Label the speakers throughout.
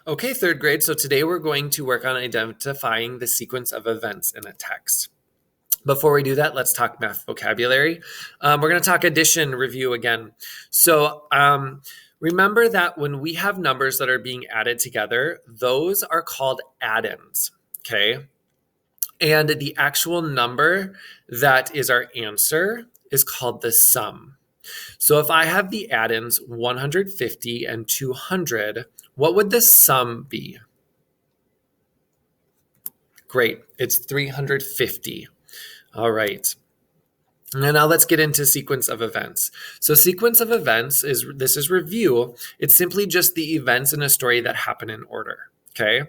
Speaker 1: Okay, third grade. So today we're going to work on identifying the sequence of events in a text. Before we do that, let's talk math vocabulary. We're going to talk addition review again. So remember that when we have numbers that are being added together, those are called addends, okay? And the actual number that is our answer is called the sum. So if I have the addends 150 and 200, what would the sum be? Great, it's 350. All right. And now let's get into sequence of events. So sequence of events is review. It's simply just the events in a story that happen in order. Okay.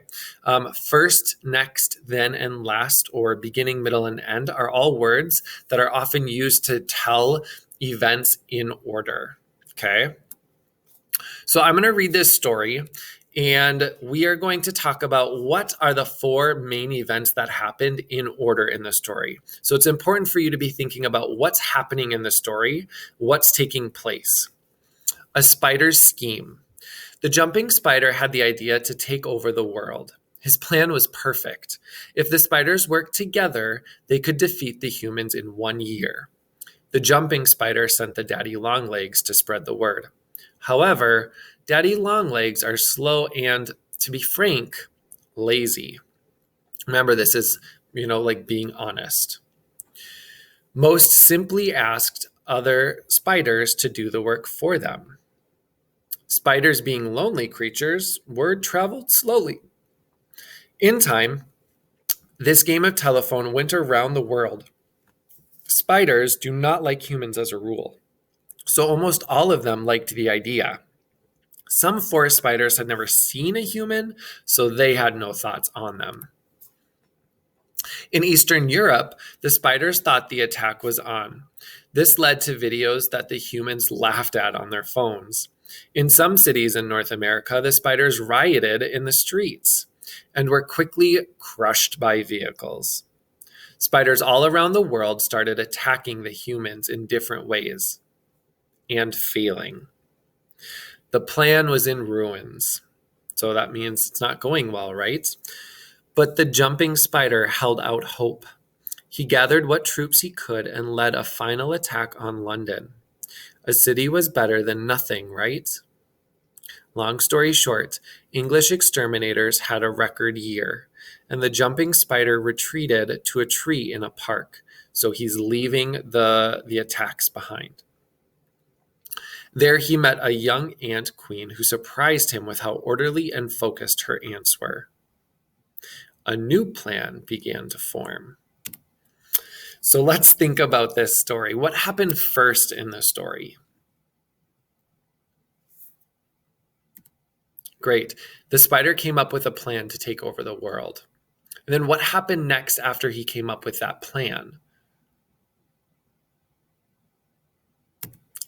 Speaker 1: First, next, then, and last, or beginning, middle, and end are all words that are often used to tell events in order. Okay. So I'm going to read this story, and we are going to talk about what are the four main events that happened in order in the story. So it's important for you to be thinking about what's happening in the story, what's taking place. A spider's scheme. The jumping spider had the idea to take over the world. His plan was perfect. If the spiders worked together, they could defeat the humans in 1 year. The jumping spider sent the daddy longlegs to spread the word. However, daddy longlegs are slow and, to be frank, lazy. Remember, this is, like being honest. Most simply asked other spiders to do the work for them. Spiders being lonely creatures, word traveled slowly. In time, this game of telephone went around the world. Spiders do not like humans as a rule, so almost all of them liked the idea. Some forest spiders had never seen a human, so they had no thoughts on them. In Eastern Europe, the spiders thought the attack was on. This led to videos that the humans laughed at on their phones. In some cities in North America, the spiders rioted in the streets and were quickly crushed by vehicles. Spiders all around the world started attacking the humans in different ways and failing. The plan was in ruins, so that means it's not going well, right? But the jumping spider held out hope. He gathered what troops he could and led a final attack on London. A city was better than nothing, right? Long story short, English exterminators had a record year, and the jumping spider retreated to a tree in a park, so he's leaving the attacks behind. There he met a young ant queen who surprised him with how orderly and focused her ants were. A new plan began to form. So let's think about this story. What happened first in the story? Great. The spider came up with a plan to take over the world. And then what happened next after he came up with that plan?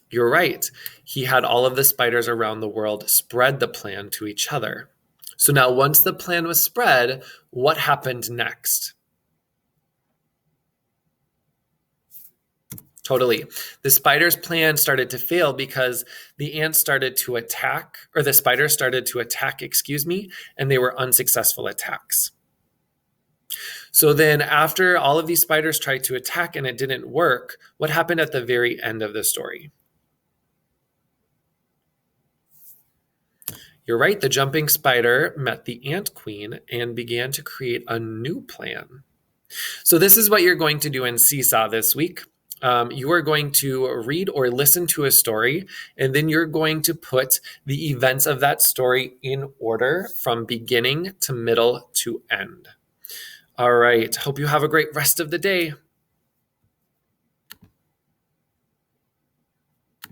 Speaker 1: You're right. He had all of the spiders around the world spread the plan to each other. So now once the plan was spread, what happened next? Totally. The spider's plan started to fail because the ants started to attack, or the spiders started to attack, and they were unsuccessful attacks. So then after all of these spiders tried to attack and it didn't work, what happened at the very end of the story? You're right, the jumping spider met the ant queen and began to create a new plan. So this is what you're going to do in Seesaw this week. You are going to read or listen to a story, and then you're going to put the events of that story in order from beginning to middle to end. All right, hope you have a great rest of the day.